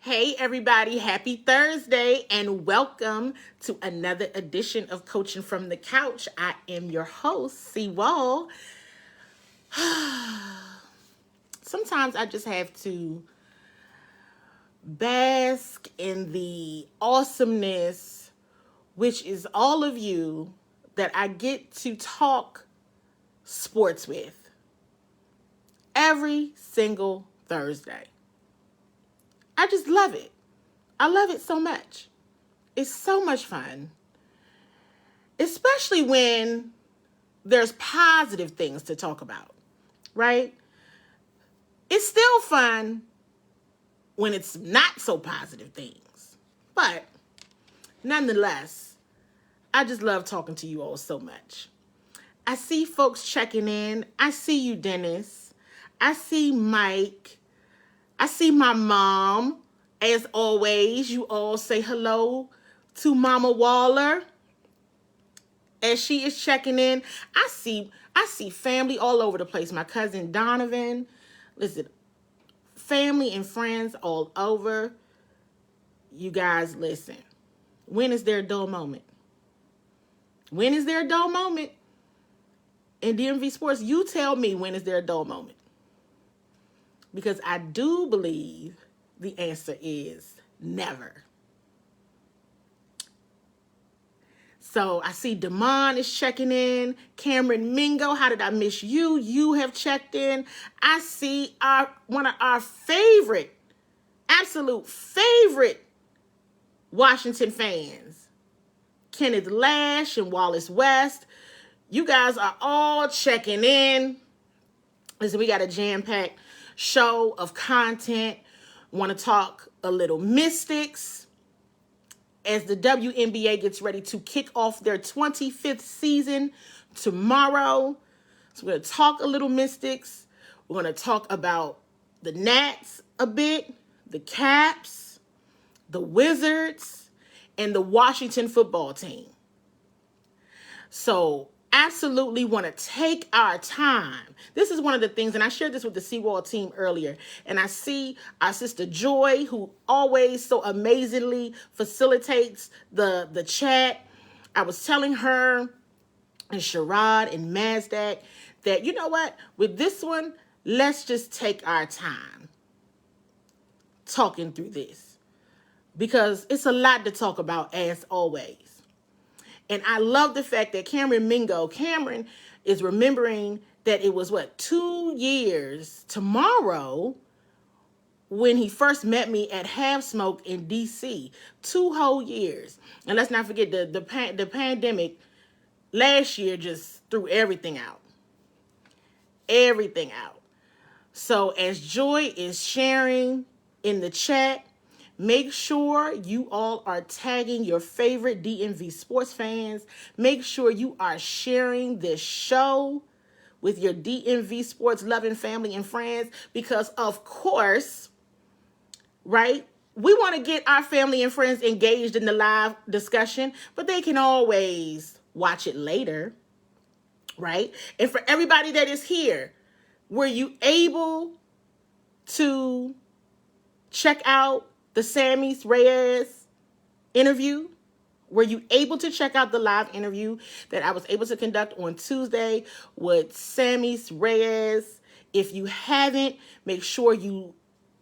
Hey, everybody. Happy Thursday and welcome to another edition of Coaching from the Couch. I am your host, CWall. Sometimes I just have to bask in the awesomeness, which is all of you that I get to talk sports with every single Thursday. I just love it. I love it so much. It's so much fun, especially when there's positive things to talk about, right? It's still fun when it's not so positive things, but nonetheless, I just love talking to you all so much. I see folks checking in. I see you, Dennis. I see Mike. I see my mom. As always, you all say hello to Mama Waller as she is checking in. I see family all over the place. My cousin Donovan. Listen, family and friends all over. You guys, listen. When is there a dull moment? When is there a dull moment? In DMV sports, you tell me, when is there a dull moment? Because I do believe the answer is never. So I see Damon is checking in. Cameron Mingo, how did I miss you? You have checked in. I see one of our absolute favorite Washington fans, Kenneth Lash and Wallace West. You guys are all checking in. Listen, we got a jam-packed show of content. Want to talk a little Mystics as the WNBA gets ready to kick off their 25th season tomorrow. So we're going to talk a little Mystics. We're going to talk about the Nats a bit, the Caps, the Wizards, and the Washington football team. So absolutely want to take our time. This is one of the things, and I shared this with the CWall team earlier, and I see our sister Joy, who always so amazingly facilitates the chat. I was telling her and Sherrod and Mazdak that, you know what, with this one, let's just take our time talking through this, because it's a lot to talk about as always. And I love the fact that Cameron is remembering that it was, 2 years tomorrow when he first met me at Half Smoke in D.C. 2 whole years. And let's not forget the pandemic last year just threw everything out. Everything out. So as Joy is sharing in the chat, make sure you all are tagging your favorite DMV sports fans. Make sure you are sharing this show with your DMV sports loving family and friends, because of course, right, we want to get our family and friends engaged in the live discussion, but they can always watch it later, right? And for everybody that is here, were you able to check out the Sammy Reyes interview? Were you able to check out the live interview that I was able to conduct on Tuesday with Sammy Reyes? If you haven't, make sure you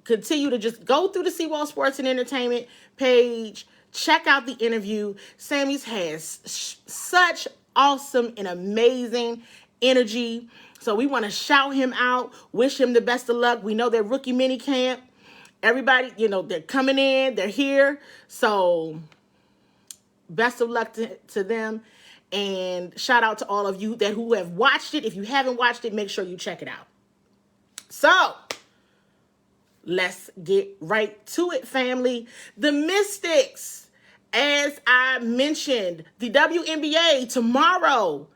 continue to just go through the CWall Sports and Entertainment page, check out the interview. Sammy's has such awesome and amazing energy. So we want to shout him out, wish him the best of luck. We know that rookie mini camp, everybody, they're coming in, they're here. So best of luck to them. And shout out to all of you who have watched it. If you haven't watched it, make sure you check it out. So let's get right to it, family. The Mystics, as I mentioned, the WNBA tomorrow,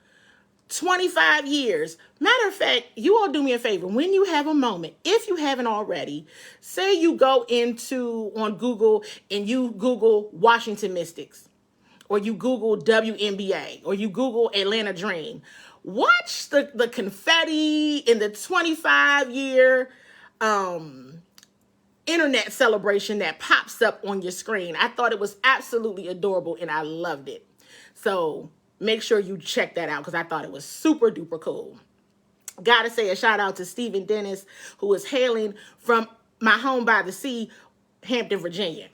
25 years. Matter of fact, you all do me a favor. When you have a moment, if you haven't already, say you go on Google and you Google Washington Mystics, or you Google WNBA, or you Google Atlanta Dream. Watch the confetti in the 25-year internet celebration that pops up on your screen. I thought it was absolutely adorable and I loved it. So make sure you check that out because I thought it was super duper cool. Gotta say a shout out to Stephen Dennis, who is hailing from my home by the sea, Hampton, Virginia.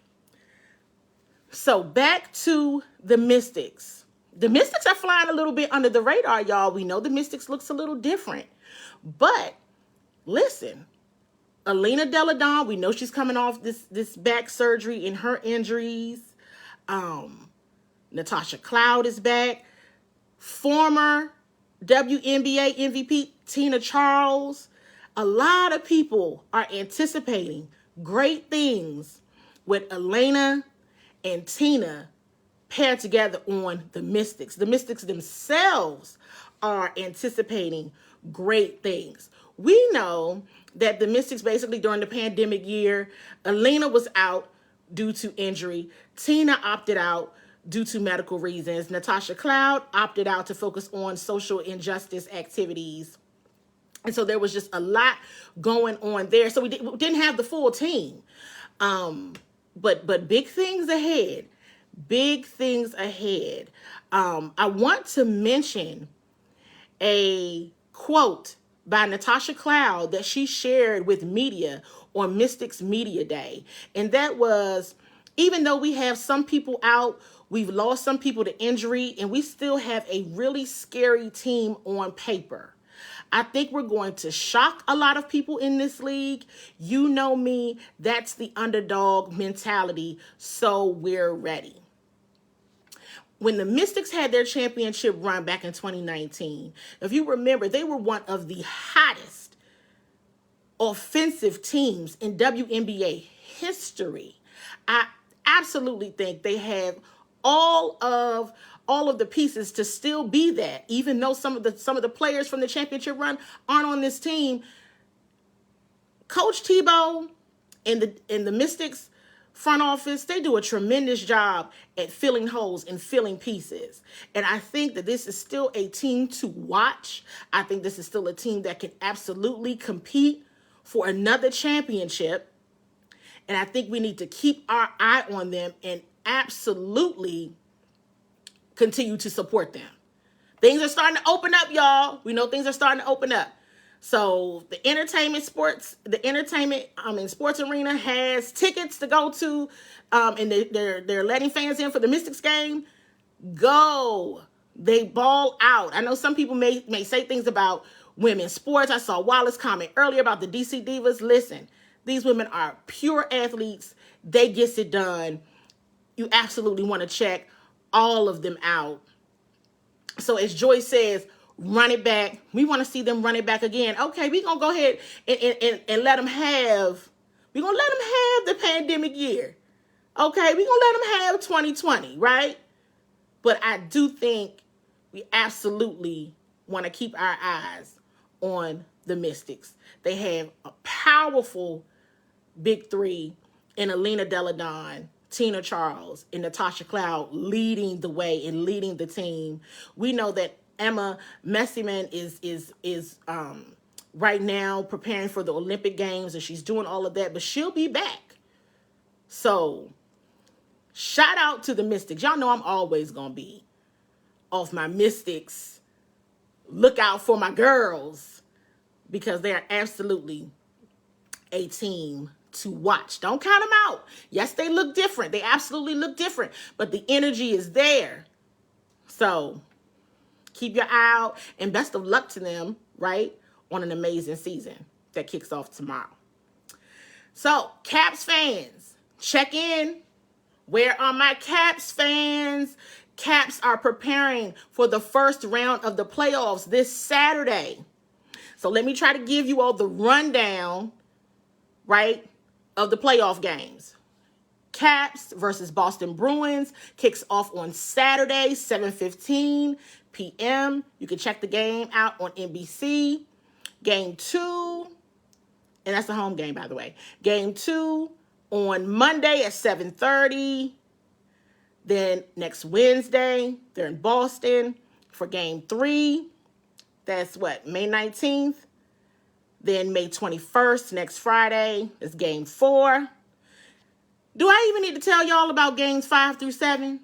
So back to the Mystics. The Mystics are flying a little bit under the radar, y'all. We know the Mystics looks a little different. But listen, Elena Delle Donne, we know she's coming off this back surgery and her injuries. Natasha Cloud is back. Former WNBA MVP Tina Charles. A lot of people are anticipating great things with Elena and Tina paired together on the Mystics. The Mystics themselves are anticipating great things. We know that the Mystics basically during the pandemic year, Elena was out due to injury. Tina opted out due to medical reasons. Natasha Cloud opted out to focus on social injustice activities. And so there was just a lot going on there. So we didn't have the full team. But big things ahead. Big things ahead. I want to mention a quote by Natasha Cloud that she shared with media on Mystics Media Day. And that was, even though we have some people out, we've lost some people to injury, and we still have a really scary team on paper. I think we're going to shock a lot of people in this league. You know me, that's the underdog mentality, so we're ready. When the Mystics had their championship run back in 2019, if you remember, they were one of the hottest offensive teams in WNBA history. I absolutely think they have all of the pieces to still be that, even though some of the players from the championship run aren't on this team. Coach Tebow and the Mystics front office, they do a tremendous job at filling holes and filling pieces. And I think that this is still a team to watch. I think this is still a team that can absolutely compete for another championship. And I think we need to keep our eye on them and absolutely continue to support them. Things are starting to open up, y'all. We know things are starting to open up. So the sports arena has tickets to go to, and they're letting fans in for the Mystics game. Go. They ball out. I know some people may say things about women's sports. I saw Wallace comment earlier about the DC Divas. Listen, these women are pure athletes. They gets it done. You absolutely want to check all of them out. So as Joy says, run it back. We want to see them run it back again. Okay, we're going to go ahead and let them have, we're going to let them have the pandemic year. Okay, we're going to let them have 2020, right? But I do think we absolutely want to keep our eyes on the Mystics. They have a powerful big three in Elena Delle Donne, Tina Charles, and Natasha Cloud leading the way and leading the team. We know that Emma Messiman is right now preparing for the Olympic Games, and she's doing all of that, but she'll be back. So shout out to the Mystics. Y'all know I'm always going to be off my Mystics. Look out for my girls, because they are absolutely a team to watch. Don't count them out. Yes, they look different. They absolutely look different, but the energy is there. So keep your eye out, and best of luck to them, right, on an amazing season that kicks off tomorrow. So, Caps fans, check in. Where are my Caps fans? Caps are preparing for the first round of the playoffs this Saturday. So let me try to give you all the rundown, right, of the playoff games. Caps versus Boston Bruins kicks off on Saturday, 7:15 p.m. You can check the game out on NBC. Game 2, and that's the home game, by the way. Game 2 on Monday at 7:30. Then next Wednesday, they're in Boston for Game 3. That's what, May 19th? Then May 21st, next Friday, is game 4. Do I even need to tell y'all about games 5 through 7?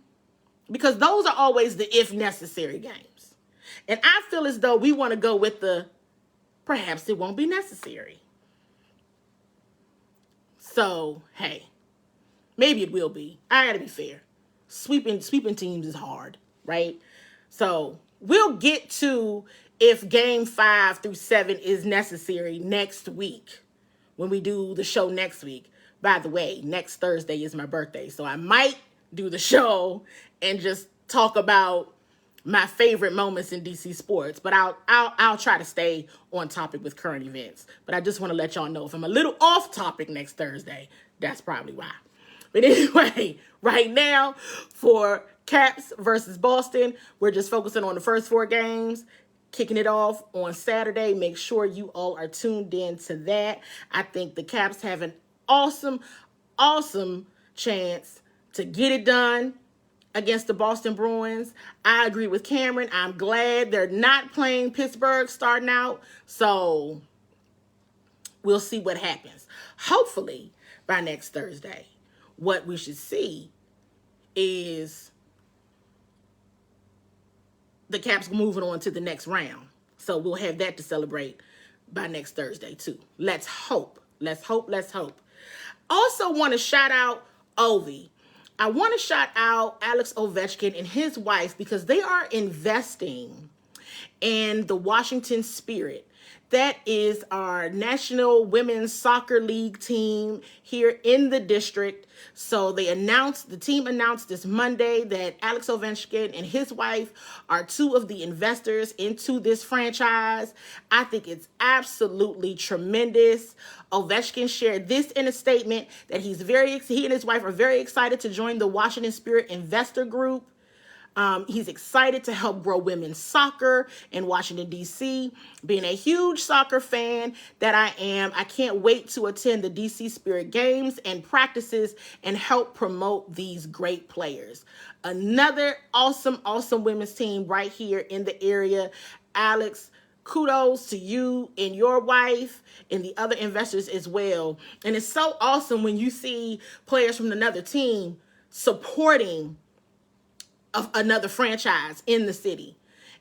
Because those are always the if necessary games. And I feel as though we want to go with the perhaps it won't be necessary. So, hey, maybe it will be. I gotta be fair. Sweeping teams is hard, right? So we'll get to if game 5 through 7 is necessary next week when we do the show next week. By the way, next Thursday is my birthday, so I might do the show and just talk about my favorite moments in DC sports, but I'll try to stay on topic with current events. But I just want to let y'all know if I'm a little off topic next Thursday, that's probably why. But anyway, right now for Caps versus Boston, we're just focusing on the first 4 games, kicking it off on Saturday. Make sure you all are tuned in to that. I think the Caps have an awesome chance to get it done against the Boston Bruins. I agree with Cameron. I'm glad they're not playing Pittsburgh starting out. So we'll see what happens. Hopefully by next Thursday, what we should see is the Caps moving on to the next round. So we'll have that to celebrate by next Thursday too. Let's hope. Also want to shout out Ovi. I want to shout out Alex Ovechkin and his wife because they are investing in the Washington Spirit. That is our National Women's Soccer League team here in the district. So the team announced this Monday that Alex Ovechkin and his wife are 2 of the investors into this franchise. I think it's absolutely tremendous. Ovechkin shared this in a statement that he and his wife are very excited to join the Washington Spirit Investor Group. He's excited to help grow women's soccer in Washington, D.C. Being a huge soccer fan that I am, I can't wait to attend the D.C. Spirit games and practices and help promote these great players. Another awesome women's team right here in the area. Alex, kudos to you and your wife and the other investors as well. And it's so awesome when you see players from another team supporting of another franchise in the city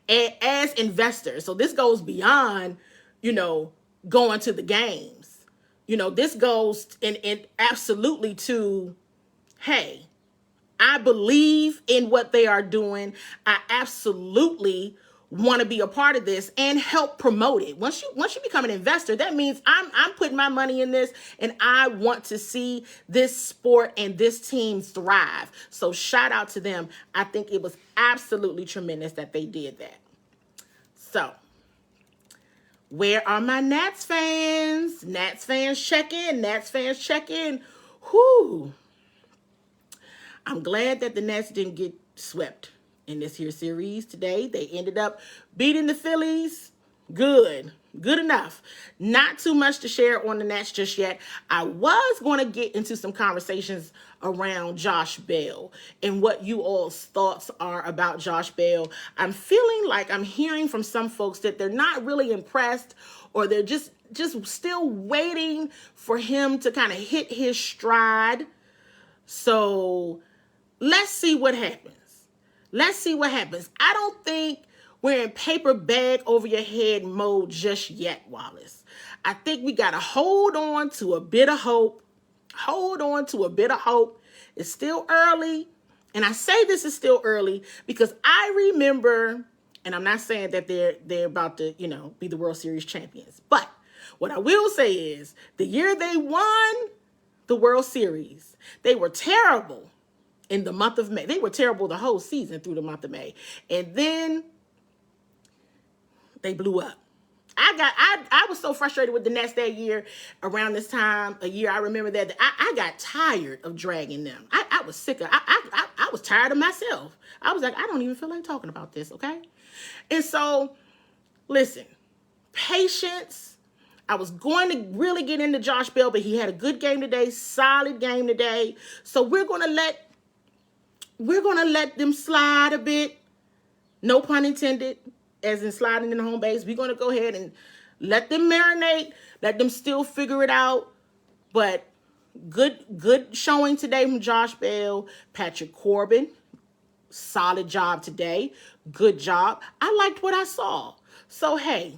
as investors. So this goes beyond, going to the games. This goes in absolutely to, hey, I believe in what they are doing. I absolutely want to be a part of this and help promote it. Once you become an investor, that means I'm putting my money in this and I want to see this sport and this team thrive. So shout out to them. I think it was absolutely tremendous that they did that. So where are my Nats fans? Nats fans check in. Whoo. I'm glad that the Nats didn't get swept in this here series today. They ended up beating the Phillies. Good enough. Not too much to share on the Nats just yet. I was going to get into some conversations around Josh Bell and what you all's thoughts are about Josh Bell. I'm feeling like I'm hearing from some folks that they're not really impressed, or they're just still waiting for him to kind of hit his stride. So let's see what happens. I don't think we're in paper bag over your head mode just yet, Wallace. I think we got to hold on to a bit of hope. It's still early. And I say this is still early because I remember, and I'm not saying that they're about to, be the World Series champions. But what I will say is the year they won the World Series, they were terrible. In the month of May. They were terrible the whole season through the month of May. And then they blew up. I was so frustrated with the Nets that year around this time, a year I remember that I got tired of dragging them. I was sick of, I was tired of myself. I was like, I don't even feel like talking about this, okay? And so, listen, patience. I was going to really get into Josh Bell, but he had a good game today, solid game today. So we're going to let them slide a bit. No pun intended, as in sliding in the home base. We're going to go ahead and Let them marinate. Let them still figure it out. But good showing today from Josh Bell. Patrick Corbin, solid job today. Good job. I liked what I saw. So, hey,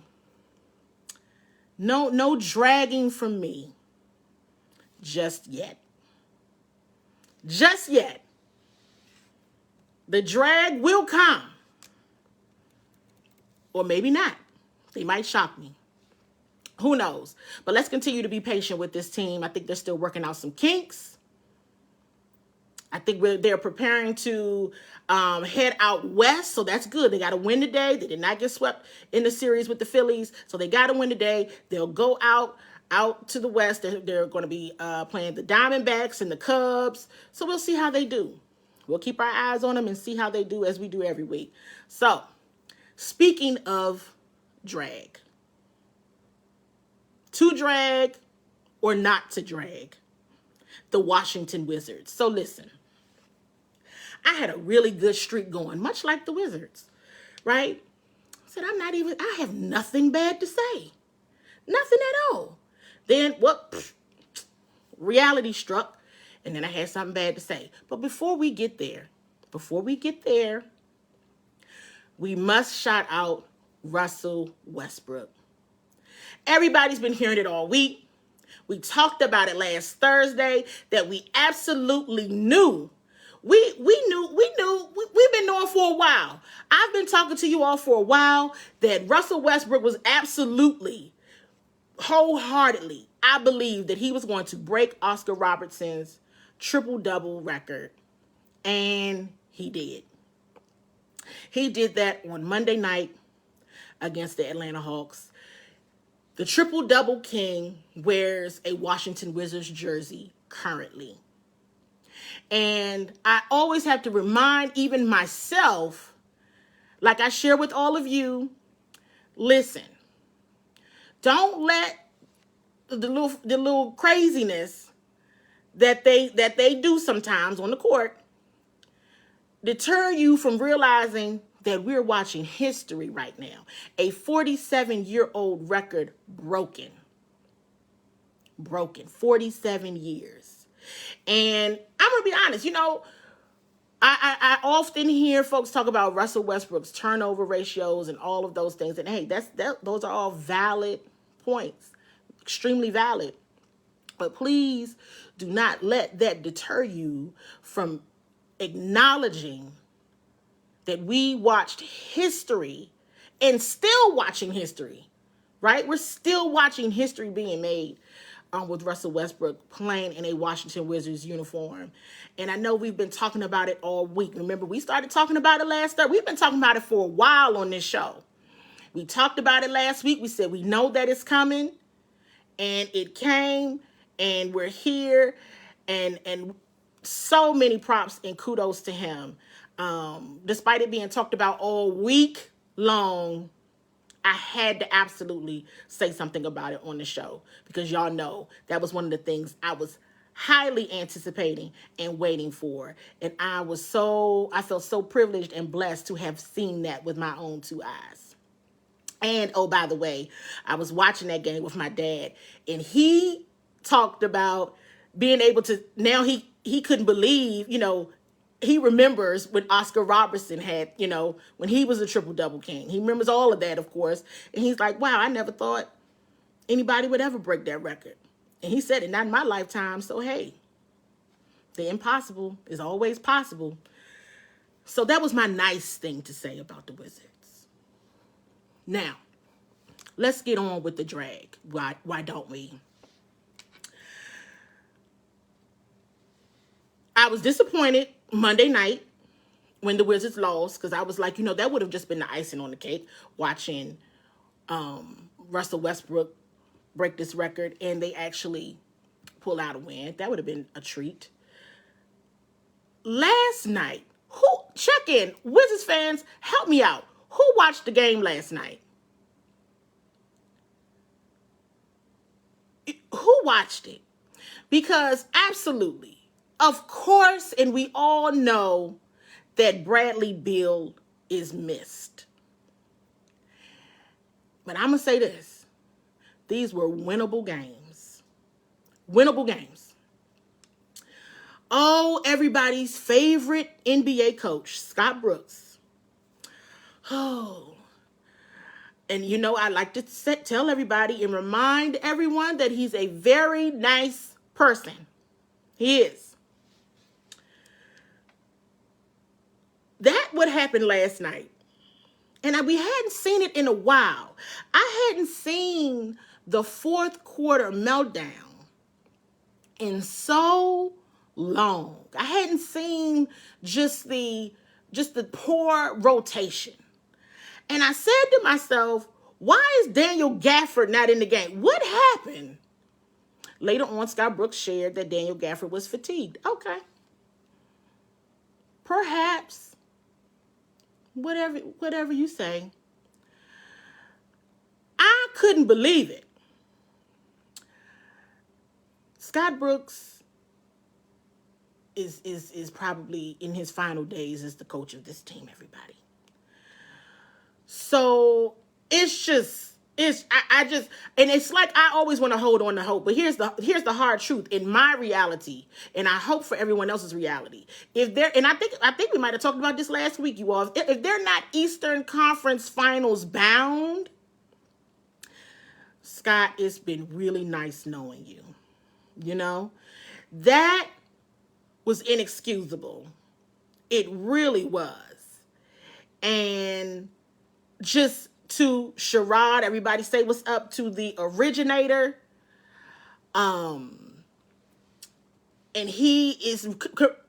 no dragging from me just yet. Just yet. The drag will come. Or maybe not. They might shock me. Who knows? But let's continue to be patient with this team. I think they're still working out some kinks. I think they're preparing to head out west, so that's good. They got to win today. They did not get swept in the series with the Phillies, so they got to win today. They'll go out to the west. They're going to be playing the Diamondbacks and the Cubs, so we'll see how they do. We'll keep our eyes on them and see how they do as we do every week. So, speaking of drag, to drag or not to drag, the Washington Wizards. So listen, I had a really good streak going, much like the Wizards, right? I said, I have nothing bad to say. Nothing at all. Then, reality struck, and then I had something bad to say. But before we get there, we must shout out Russell Westbrook. Everybody's been hearing it all week. We talked about it last Thursday that we absolutely knew. We've been knowing for a while. I've been talking to you all for a while that Russell Westbrook was absolutely, wholeheartedly, I believe that he was going to break Oscar Robertson's triple-double record. And he did. He did that on Monday night against the Atlanta Hawks. The triple-double king wears a Washington Wizards jersey currently. And I always have to remind even myself, like I share with all of you, listen, don't let the little craziness that they do sometimes on the court deter you from realizing that we're watching history right now. A 47-year-old record broken. 47 years. And I'm going to be honest, I often hear folks talk about Russell Westbrook's turnover ratios and all of those things. And hey, those are all valid points. Extremely valid. But please do not let that deter you from acknowledging that we watched history and still watching history, right? We're still watching history being made with Russell Westbrook playing in a Washington Wizards uniform. And I know we've been talking about it all week. Remember, we started talking about it last Thursday. We've been talking about it for a while on this show. We talked about it last week. We said we know that it's coming, and it came, and we're here, and so many props and kudos to him. Despite it being talked about all week long, I had to absolutely say something about it on the show because y'all know that was one of the things I was highly anticipating and waiting for. And I felt so privileged and blessed to have seen that with my own two eyes. And oh, by the way, I was watching that game with my dad, and he talked about being able to, now he couldn't believe, he remembers when Oscar Robertson had, when he was a triple-double king. He remembers all of that, of course. And he's like, wow, I never thought anybody would ever break that record. And he said it, not in my lifetime. So, hey, the impossible is always possible. So that was my nice thing to say about the Wizards. Now, let's get on with the drag. Why don't we? I was disappointed Monday night when the Wizards lost because I was like, that would have just been the icing on the cake watching Russell Westbrook break this record and they actually pull out a win. That would have been a treat. Last night, check in, Wizards fans, help me out. Who watched the game last night? Who watched it? Because absolutely, of course, and we all know that Bradley Beal is missed. But I'm going to say this. These were winnable games. Winnable games. Oh, everybody's favorite NBA coach, Scott Brooks. Oh. And you know, I like to tell everybody and remind everyone that he's a very nice person. He is. That what happened last night. And we hadn't seen it in a while. I hadn't seen the fourth quarter meltdown in so long. I hadn't seen just the poor rotation. And I said to myself, why is Daniel Gafford not in the game? What happened? Later on, Scott Brooks shared that Daniel Gafford was fatigued. Okay. Perhaps. Whatever you say. I couldn't believe it. Scott Brooks is probably in his final days as the coach of this team, everybody. So I just, and it's like I always want to hold on to hope, but here's the hard truth in my reality, and I hope for everyone else's reality. And I think we might have talked about this last week, you all. If they're not Eastern Conference Finals bound, Scott, it's been really nice knowing you. You know, that was inexcusable. It really was, and just to Sherrod, everybody say what's up to the originator. And he is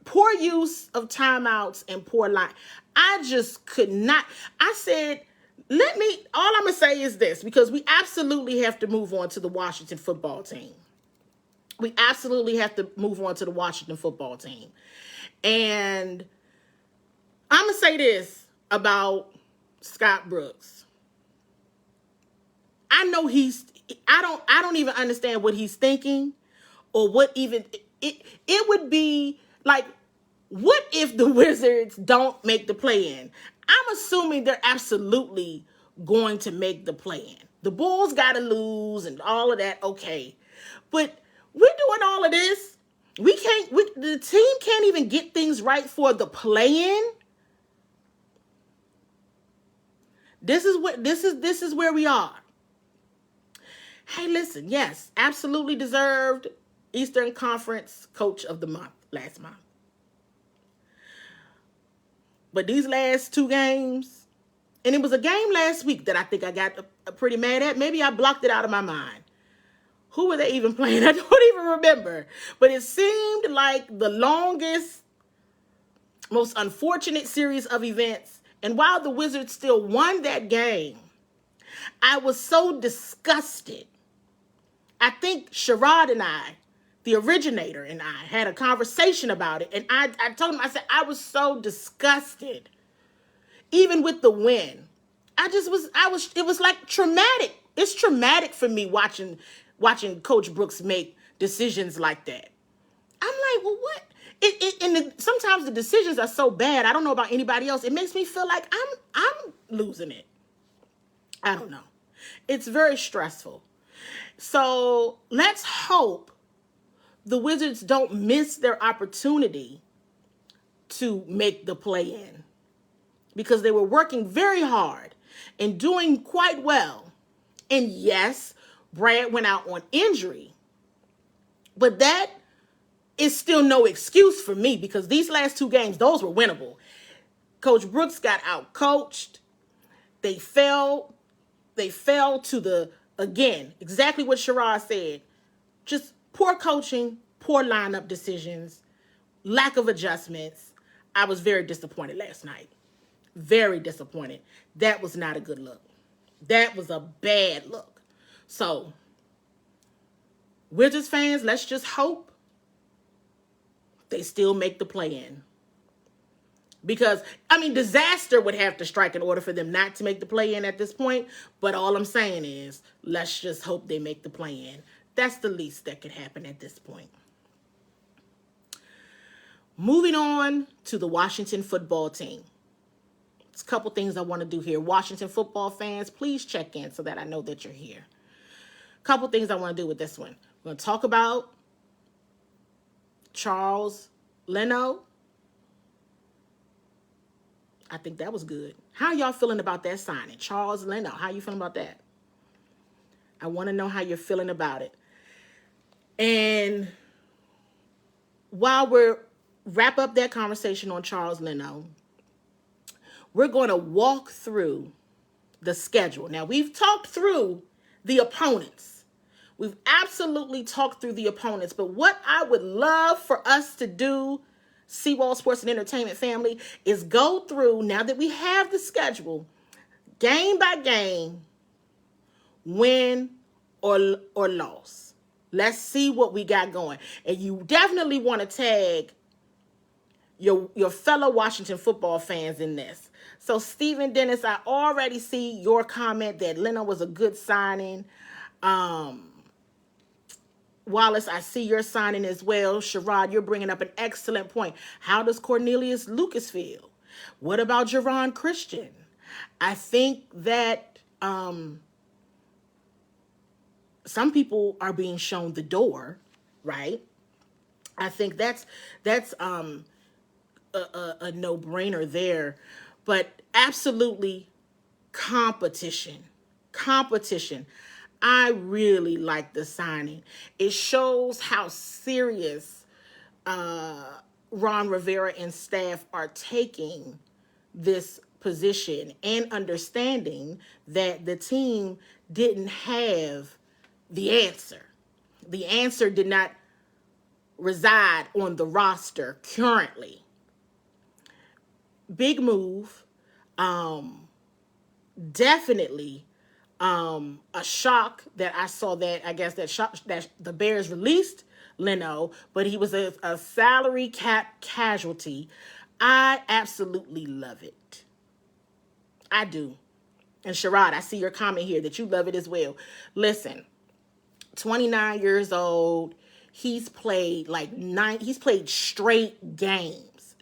poor use of timeouts and poor line. I just could not. I said, all I'm going to say is this, because we absolutely have to move on to the Washington football team. We absolutely have to move on to the Washington football team. And I'm going to say this about Scott Brooks. I know I don't even understand what he's thinking, or what even, it would be like, what if the Wizards don't make the play-in? I'm assuming they're absolutely going to make the play-in. The Bulls got to lose and all of that, okay. But we're doing all of this. The team can't even get things right for the play-in. This is where we are. Hey, listen, yes, absolutely deserved Eastern Conference Coach of the Month last month. But these last two games, and it was a game last week that I think I got pretty mad at. Maybe I blocked it out of my mind. Who were they even playing? I don't even remember. But it seemed like the longest, most unfortunate series of events. And while the Wizards still won that game, I was so disgusted. I think Sherrod and I, the originator and I, had a conversation about it. And I told him, I said, I was so disgusted. Even with the win. It was like traumatic. It's traumatic for me watching Coach Brooks make decisions like that. I'm like, well, what? Sometimes the decisions are so bad. I don't know about anybody else. It makes me feel like I'm losing it. I don't know. It's very stressful. So let's hope the Wizards don't miss their opportunity to make the play-in, because they were working very hard and doing quite well. And yes, Brad went out on injury, but that is still no excuse for me, because these last two games, those were winnable. Coach Brooks got out-coached. They fell to the, again, exactly what Sherrod said. Just poor coaching, poor lineup decisions, lack of adjustments. I was very disappointed last night. Very disappointed. That was not a good look. That was a bad look. So, Wizards fans, let's just hope they still make the play-in. Because, disaster would have to strike in order for them not to make the play-in at this point. But all I'm saying is, let's just hope they make the play-in. That's the least that could happen at this point. Moving on to the Washington football team. There's a couple things I want to do here. Washington football fans, please check in so that I know that you're here. couple things I want to do with this one. We're going to talk about Charles Leno. I think that was good. How y'all feeling about that signing? Charles Leno, how you feeling about that? I want to know how you're feeling about it. And while we're wrap up that conversation on Charles Leno, we're going to walk through the schedule. Now, we've talked through the opponents. We've absolutely talked through the opponents. But what I would love for us to do, CWall Sports and Entertainment family, is go through, now that we have the schedule, game by game, win or loss. Let's see what we got going. And you definitely want to tag your fellow Washington football fans in this. So, Stephen Dennis, I already see your comment that Leno was a good signing. Wallace, I see your signing as well. Sherrod, you're bringing up an excellent point. How does Cornelius Lucas feel? What about Jerron Christian? I think that some people are being shown the door, right? I think that's a no-brainer there. But absolutely competition. I really like the signing. It shows how serious Ron Rivera and staff are taking this position and understanding that the team didn't have the answer. The answer did not reside on the roster currently. Big move. Definitely a shock that I saw that, I guess that the Bears released Leno, but he was a salary cap casualty. I absolutely love it. I do. And Sherrod, I see your comment here that you love it as well. Listen, 29 years old. He's played he's played straight games.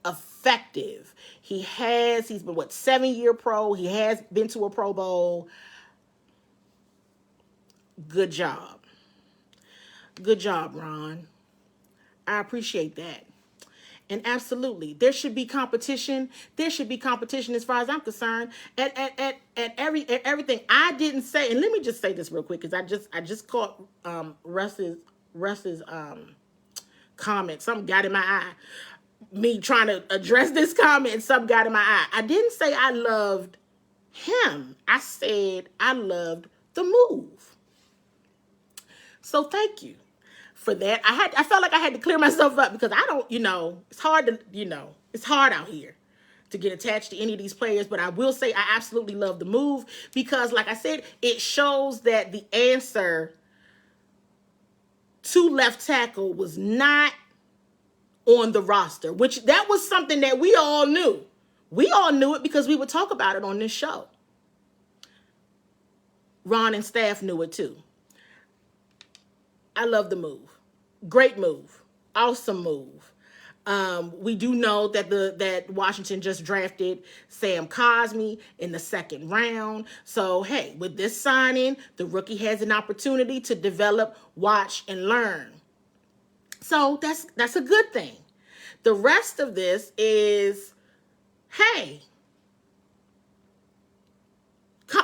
Effective. He's been 7-year pro. He has been to a Pro Bowl. Good job, Ron. I appreciate that. And absolutely, there should be competition. There should be competition as far as I'm concerned at everything. I didn't say, and let me just say this real quick, because I just caught Russ's comment. Something got in my eye. Me trying to address this comment, and something got in my eye. I didn't say I loved him. I said I loved the move. So thank you for that. I felt like I had to clear myself up, because I don't, it's hard to, it's hard out here to get attached to any of these players. But I will say I absolutely love the move, because like I said, it shows that the answer to left tackle was not on the roster, which that was something that we all knew. We all knew it because we would talk about it on this show. Ron and staff knew it too. I love the move. Great move. Awesome move. We do know that Washington just drafted Sam Cosmi in the 2nd round. So, hey, with this signing, the rookie has an opportunity to develop, watch, and learn. So that's a good thing. The rest of this is, hey,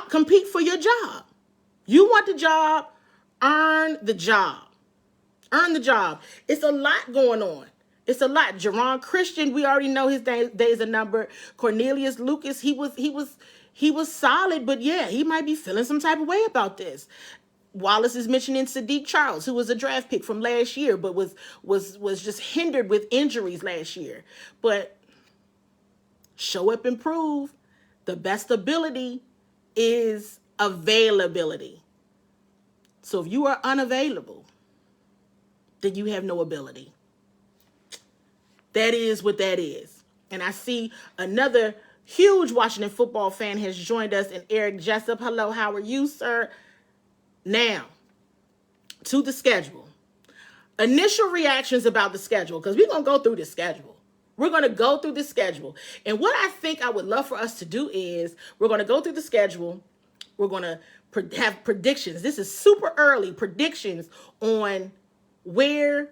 compete for your job. You want the job, earn the job. Earn the job. It's a lot going on. It's a lot. Jerron Christian, we already know his days are numbered. Cornelius Lucas, he was solid, but yeah, he might be feeling some type of way about this. Wallace is mentioning Sadiq Charles, who was a draft pick from last year, but was just hindered with injuries last year. But show up and prove. The best ability is availability. So if you are unavailable, then you have no ability. That is what that is. And I see another huge Washington football fan has joined us, and Eric Jessup. Hello, how are you, sir? Now, to the schedule. Initial reactions about the schedule, because we're going to go through the schedule. We're going to go through the schedule. And what I think I would love for us to do is we're going to go through the schedule, We're going to have predictions. This is super early predictions on where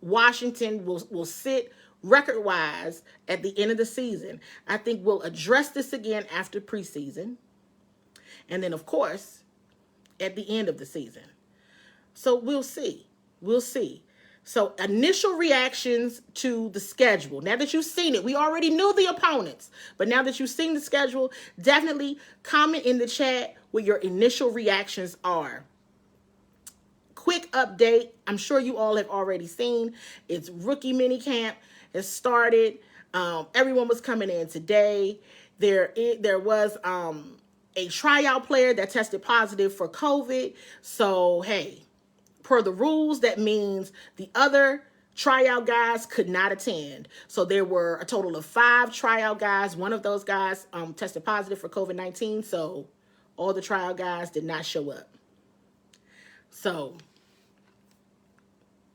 Washington will sit record-wise at the end of the season. I think we'll address this again after preseason. And then, of course, at the end of the season. So we'll see. We'll see. So initial reactions to the schedule. Now that you've seen it, we already knew the opponents. But now that you've seen the schedule, definitely comment in the chat what your initial reactions are. Quick update. I'm sure you all have already seen. It's rookie minicamp has started. Everyone was coming in today. There was a tryout player that tested positive for COVID. So, hey, per the rules, that means the other tryout guys could not attend. So there were a total of 5 tryout guys. One of those guys tested positive for COVID-19. So all the tryout guys did not show up. So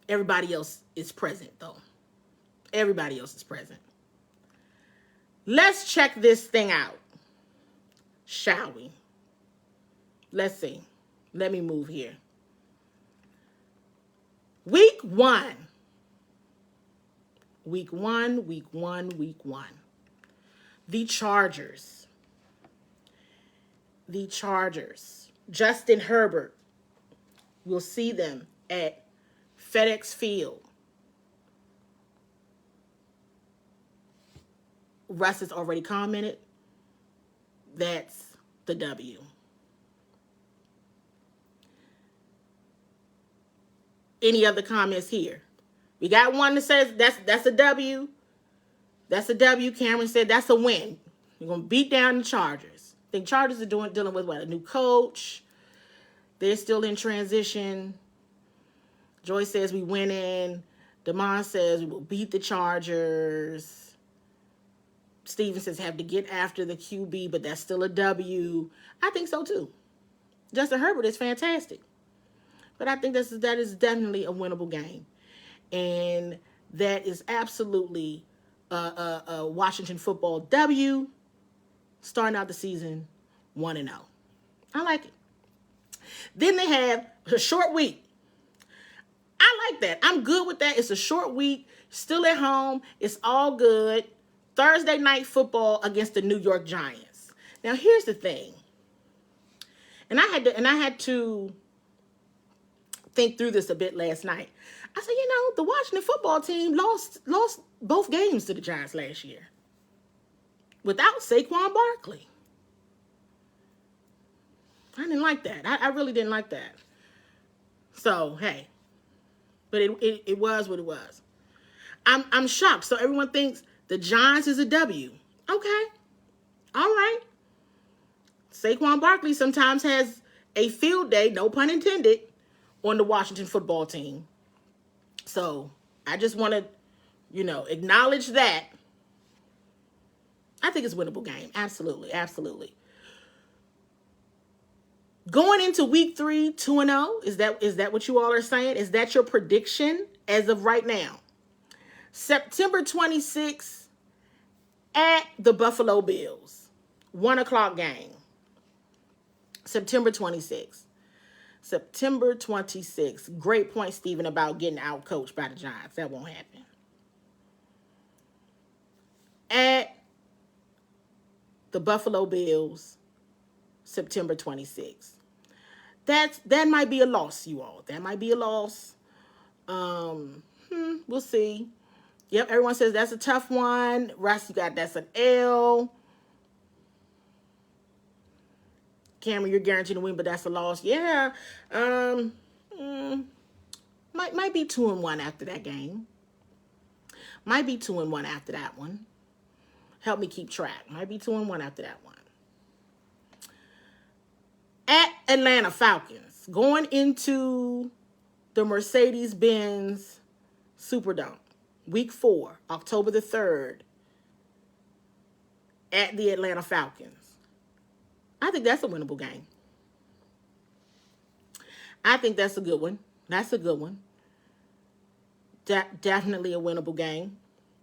everybody else is present, though. Everybody else is present. Let's check this thing out, shall we? Let's see. Let me move here. Week 1. Week 1. The Chargers. Justin Herbert. We'll see them at FedEx Field. Russ has already commented. That's the W. Any other comments here? We got one that says that's a W. That's a W. Cameron said that's a win. We're going to beat down the Chargers. I think Chargers are dealing with what? A new coach. They're still in transition. Joyce says we win in. Damon says we will beat the Chargers. Steven says have to get after the QB, but that's still a W. I think so too. Justin Herbert is fantastic. But I think that is definitely a winnable game. And that is absolutely a Washington football W, starting out the season 1-0. I like it. Then they have a short week. I like that. I'm good with that. It's a short week, still at home. It's all good. Thursday night football against the New York Giants. Now, here's the thing. And I had to think through this a bit last night. I said, the Washington football team lost both games to the Giants last year without Saquon Barkley. I didn't like that. I really didn't like that. So, hey. But it was what it was. I'm shocked. So everyone thinks the Giants is a W. Okay. All right. Saquon Barkley sometimes has a field day, no pun intended, on the Washington football team. So I just want to, acknowledge that. I think it's a winnable game. Absolutely. Absolutely. Going into week 3, 2-0, is that what you all are saying? Is that your prediction as of right now? September 26th at the Buffalo Bills. 1:00 game. September 26th. September 26th. Great point, Stephen, about getting out-coached by the Giants. That won't happen. At the Buffalo Bills, September 26th. That might be a loss, you all. That might be a loss. We'll see. Yep, everyone says that's a tough one. Russ, you got that's an L. Cameron, you're guaranteed to win, but that's a loss. Yeah. Might be 2-1 after that game. Might be 2-1 after that one. Help me keep track. Might be 2-1 after that one. At Atlanta Falcons, going into the Mercedes-Benz Superdome, week 4, October the 3rd, at the Atlanta Falcons. I think that's a winnable game. I think that's a good one. That's a good one. Definitely a winnable game.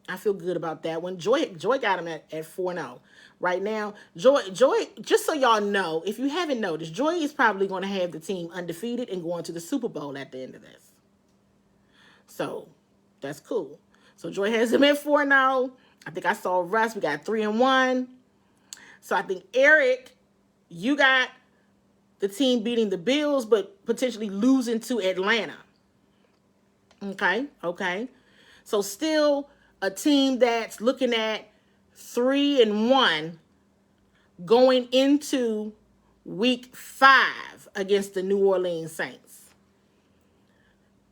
I feel good about that one. Joy got him at 4-0 right now. Joy, just so y'all know, if you haven't noticed, Joy is probably going to have the team undefeated and going to the Super Bowl at the end of this. So that's cool. So Joy has him at 4-0. I think I saw Russ. We got 3-1. So I think Eric, you got the team beating the Bills, but potentially losing to Atlanta. Okay. So still a team that's looking at 3-1 going into week 5 against the New Orleans Saints.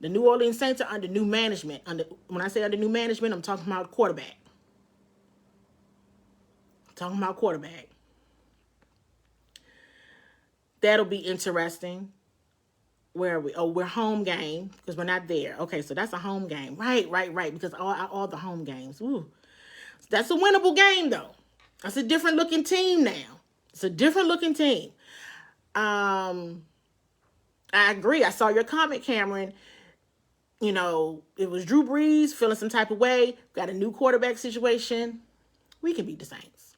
The New Orleans Saints are under new management. When I say under new management, I'm talking about quarterback. That'll be interesting. Where are we? Oh, we're home game because we're not there. Okay, so that's a home game. Right. Because all the home games. Ooh. That's a winnable game, though. That's a different looking team now. It's a different looking team. I agree. I saw your comment, Cameron. You know, it was Drew Brees feeling some type of way. Got a new quarterback situation. We can beat the Saints.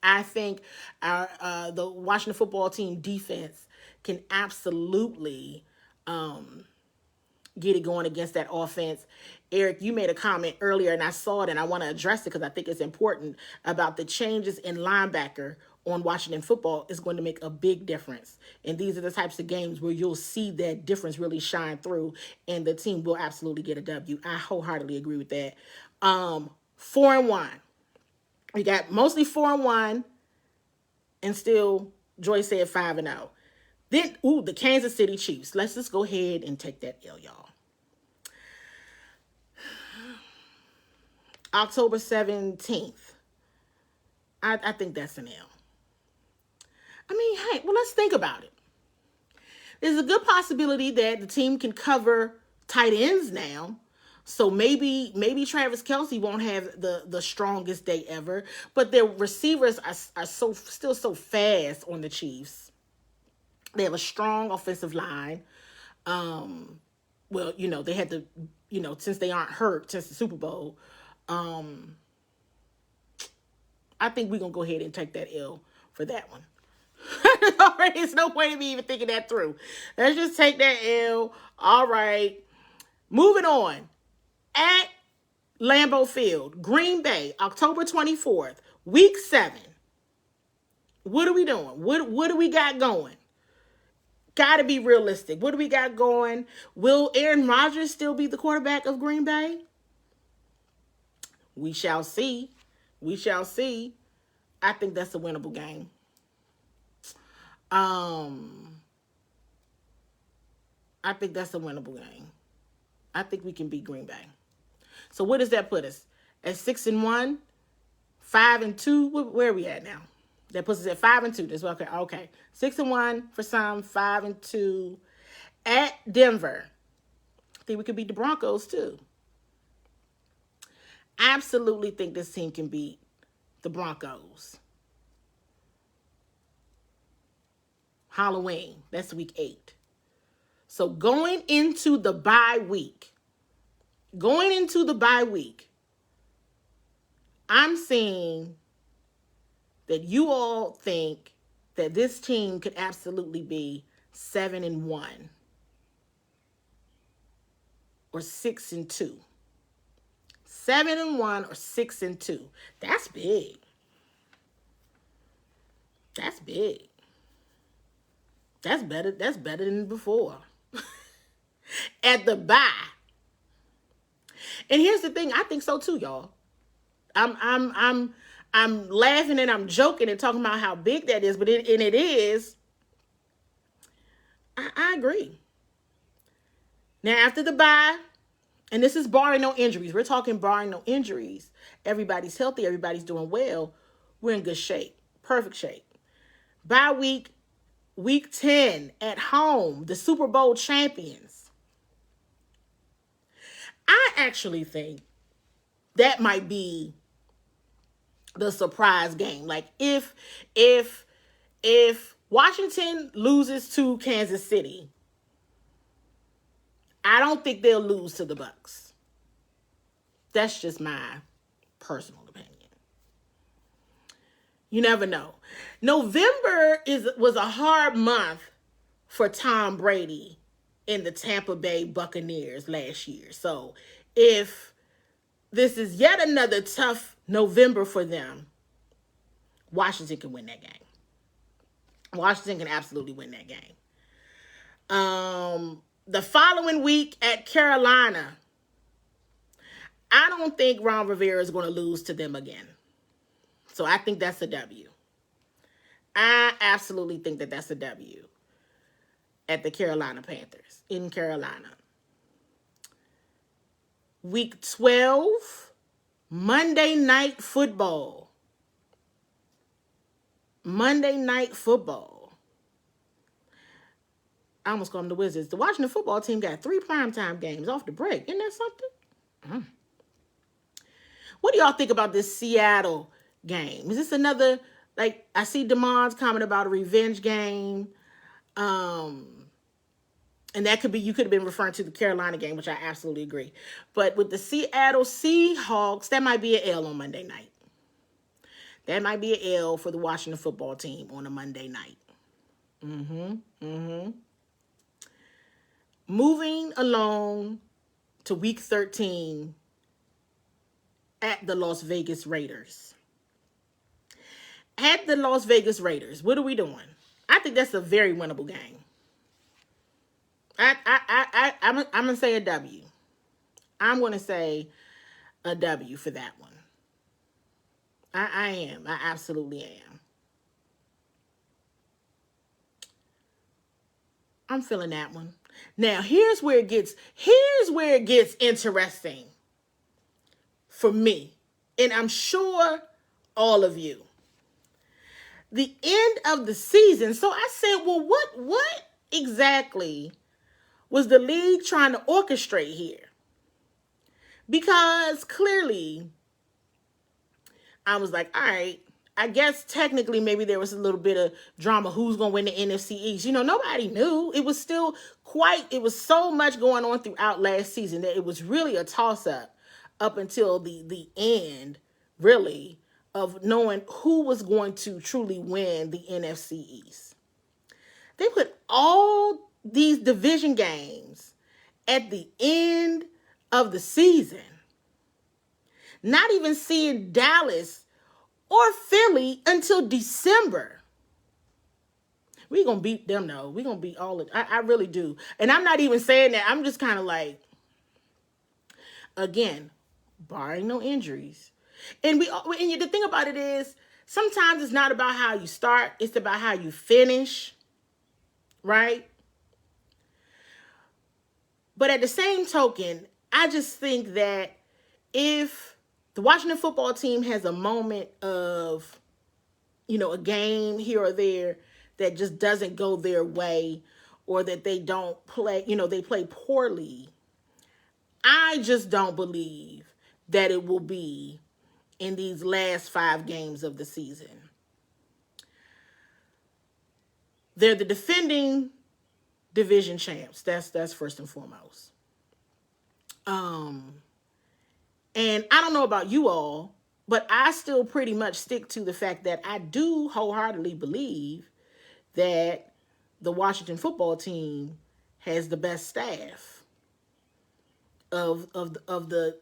I think the Washington football team defense can absolutely get it going against that offense. Eric, you made a comment earlier, and I saw it, and I want to address it because I think it's important about the changes in linebacker on Washington football is going to make a big difference. And these are the types of games where you'll see that difference really shine through, and the team will absolutely get a W. I wholeheartedly agree with that. 4-1. We got mostly 4-1, and still Joy said 5-0. Then, the Kansas City Chiefs. Let's just go ahead and take that L, y'all. October 17th. I think that's an L. I mean, hey, well, let's think about it. There's a good possibility that the team can cover tight ends now. So maybe Travis Kelce won't have the strongest day ever, but their receivers are still so fast on the Chiefs. They have a strong offensive line. Well, they had to, since they aren't hurt since the Super Bowl, I think we're going to go ahead and take that L for that one. There's no point in me even thinking that through. Let's just take that L. All right. Moving on. At Lambeau Field, Green Bay, October 24th, week 7. What are we doing? What do we got going? Got to be realistic. What do we got going? Will Aaron Rodgers still be the quarterback of Green Bay? We shall see. I think that's a winnable game. I think that's a winnable game. I think we can beat Green Bay. So what does that put us? At 6-1, 5-2. Where are we at now? That puts us at 5-2. That's okay. 6-1 for some, 5-2 at Denver. I think we could beat the Broncos too. Absolutely think this team can beat the Broncos. Halloween. That's week 8. So going into the bye week, I'm seeing that you all think that this team could absolutely be 7-1 or 6-2. 7-1 or 6-2. That's big. That's better than before. At the bye. And here's the thing, I think so too, y'all. I'm laughing and I'm joking and talking about how big that is, but it is. I agree. Now after the bye, and this is barring no injuries. We're talking barring no injuries. Everybody's healthy. Everybody's doing well. We're in good shape. Perfect shape. Bye week, week 10 at home, the Super Bowl champions. I actually think that might be the surprise game. Like if Washington loses to Kansas City, I don't think they'll lose to the Bucs. That's just my Personal opinion. You never know. November was a hard month for Tom Brady in the Tampa Bay Buccaneers last year. So if this is yet another tough November for them, Washington can win that game. Washington can absolutely win that game. The following week at Carolina, I don't think Ron Rivera is going to lose to them again. So I think that's a W. I absolutely think that that's a W at the Carolina Panthers in Carolina. Week 12, Monday Night Football. Monday Night Football. I almost call them the Wizards. The Washington football team got 3 primetime games off the break. Isn't that something? What do y'all think about this Seattle game? Is this another, like, I see DeMond's comment about a revenge game. And that could be, you could have been referring to the Carolina game, which I absolutely agree. But with the Seattle Seahawks, that might be an L on Monday night. That might be an L for the Washington football team on a Monday night. Moving along to week 13 at the Las Vegas Raiders. At the Las Vegas Raiders, what are we doing? I think that's a very winnable game. I'm going to say a W. I'm going to say a W for that one. I am. I absolutely am. I'm feeling that one. Now, here's where it gets interesting for me. And I'm sure all of you. The end of the season. So I said, well, what exactly was the league trying to orchestrate here? Because clearly, I was like, all right, I guess technically maybe there was a little bit of drama. Who's going to win the NFC East? You know, nobody knew. It was still it was so much going on throughout last season that it was really a toss-up up until the end, really, of knowing who was going to truly win the NFC East. They put all these division games at the end of the season. Not even seeing Dallas or Philly until December. We're going to beat them, though. We're going to beat all of it. I really do. And I'm not even saying that. I'm just kind of like, again, barring no injuries. And the thing about it is, sometimes it's not about how you start. It's about how you finish. Right? But at the same token, I just think that if the Washington football team has a moment of, a game here or there that just doesn't go their way, or that they don't play, they play poorly, I just don't believe that it will be in these last 5 games of the season. They're the defending division champs. That's first and foremost. And I don't know about you all, but I still pretty much stick to the fact that I do wholeheartedly believe that the Washington football team has the best staff of the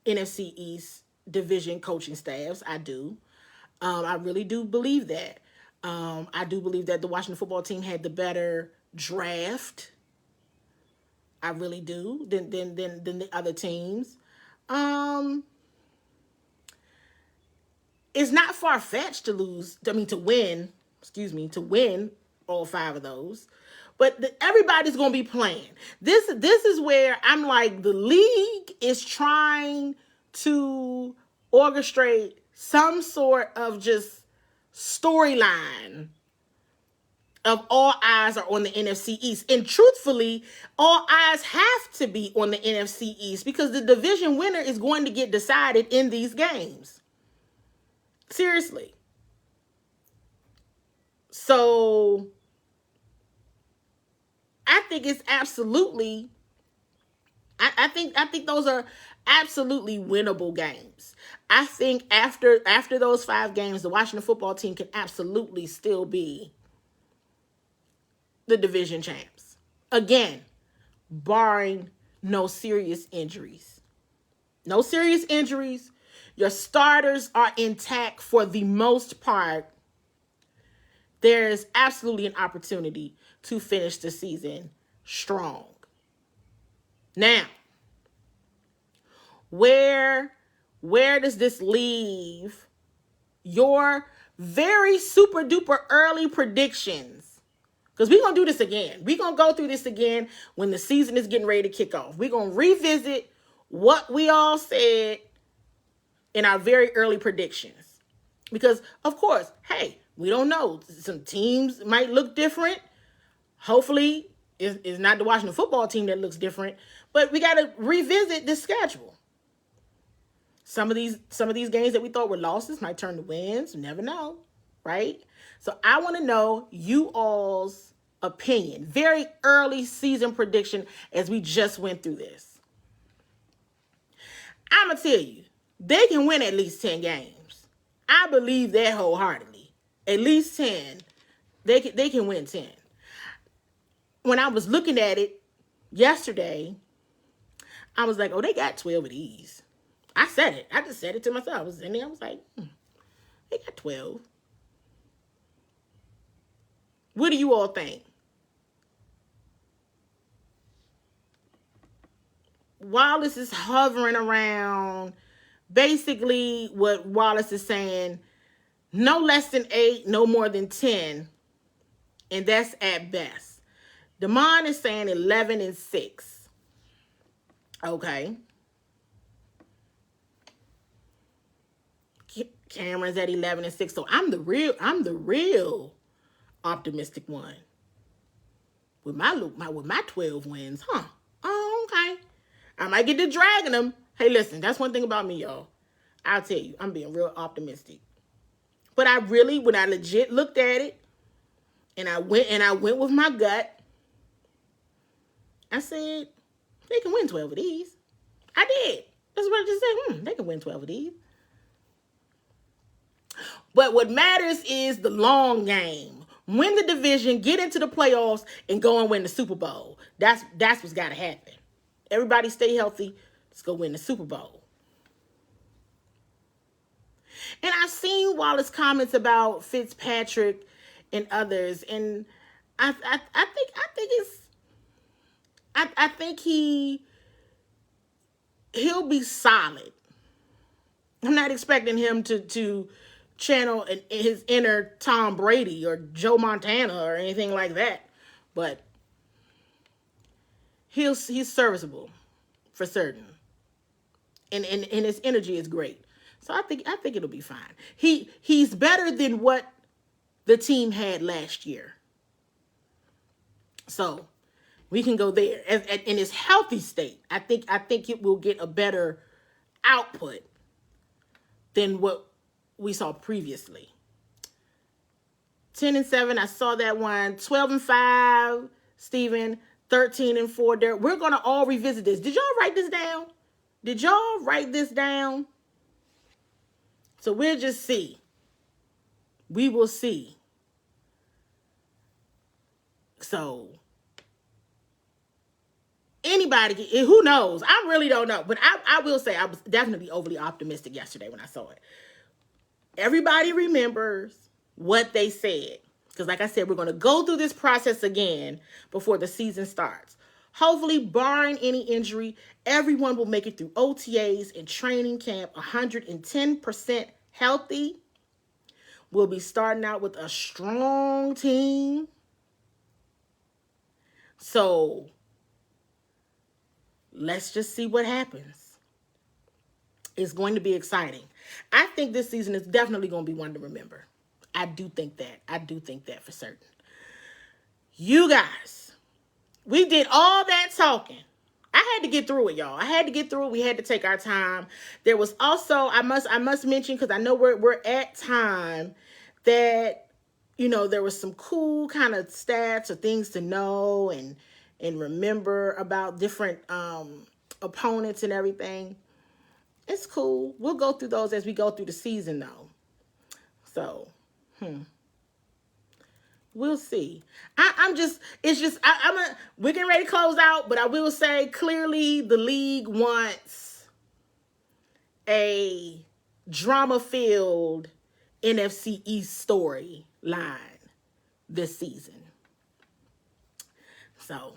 NFC East division coaching staffs. I do. I really do believe that. I do believe that the Washington football team had the better draft. I really do than the other teams. It's not far-fetched to win all 5 of those. But everybody's going to be playing. This is where I'm like, the league is trying to orchestrate some sort of just storyline of all eyes are on the NFC East. And truthfully, all eyes have to be on the NFC East because the division winner is going to get decided in these games. Seriously. So I think it's absolutely, I think those are absolutely winnable games. I think after those 5 games, the Washington football team can absolutely still be the division champs. Again, barring no serious injuries. No serious injuries. Your starters are intact for the most part. There's absolutely an opportunity to finish the season strong. Now, where does this leave your very super duper early predictions? Because we're going to do this again. We're going to go through this again when the season is getting ready to kick off. We're going to revisit what we all said in our very early predictions. Because, of course, hey, we don't know. Some teams might look different. Hopefully, it's not the Washington football team that looks different. But we got to revisit the schedule. Some of these games that we thought were losses might turn to wins. You never know, right? So I want to know you all's opinion. Very early season prediction as we just went through this. I'm going to tell you, they can win at least 10 games. I believe that wholeheartedly. At least 10. They can win 10. When I was looking at it yesterday, I was like, oh, they got 12 of these. I said it. I just said it to myself. I was in there. I was like, they got 12. What do you all think? Wallace is hovering around basically what Wallace is saying, no less than 8, no more than 10. And that's at best. Damon is saying 11-6. Okay. Cameron's at 11-6. So I'm the real optimistic one. With my 12 wins, huh? Oh, okay. I might get to dragging them. Hey, listen, that's one thing about me, y'all. I'll tell you, I'm being real optimistic. But I really, when I legit looked at it, and I went with my gut, I said, they can win 12 of these. I did. That's what I just said. They can win 12 of these. But what matters is the long game. Win the division, get into the playoffs, and go and win the Super Bowl. That's what's got to happen. Everybody stay healthy. Let's go win the Super Bowl. And I've seen Wallace's comments about Fitzpatrick and others, and I think he'll be solid. I'm not expecting him to channel his inner Tom Brady or Joe Montana or anything like that, but he's serviceable for certain, and his energy is great. So I think it'll be fine. He's better than what the team had last year. So we can go there. In his healthy state, I think it will get a better output than what we saw previously. 10-7, I saw that one. 12-5, Steven. 13-4, Derek. We're going to all revisit this. Did y'all write this down? Did y'all write this down? So we'll just see. We will see. So anybody, who knows? I really don't know. But I will say I was definitely overly optimistic yesterday when I saw it. Everybody remembers what they said. Because like I said, we're going to go through this process again before the season starts. Hopefully, barring any injury, everyone will make it through OTAs and training camp 110% healthy. We'll be starting out with a strong team. So, let's just see what happens. It's going to be exciting. I think this season is definitely going to be one to remember. I do think that for certain. You guys, we did all that talking. I had to get through it, y'all. I had to get through it. We had to take our time. There was also, I must mention, because I know we're at time, that, you know, there was some cool kind of stats or things to know and remember about different opponents and everything. It's cool. We'll go through those as we go through the season, though. So, we'll see. We're getting ready to close out, but I will say clearly the league wants a drama-filled NFC East storyline this season. So,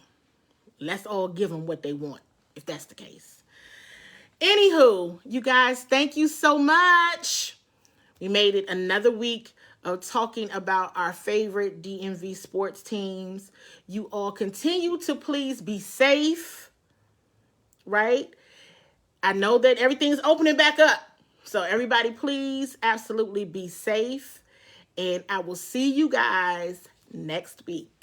let's all give them what they want, if that's the case. Anywho, you guys, thank you so much. We made it another week of talking about our favorite DMV sports teams. You all continue to please be safe, right? I know that everything's opening back up. So everybody, please absolutely be safe. And I will see you guys next week.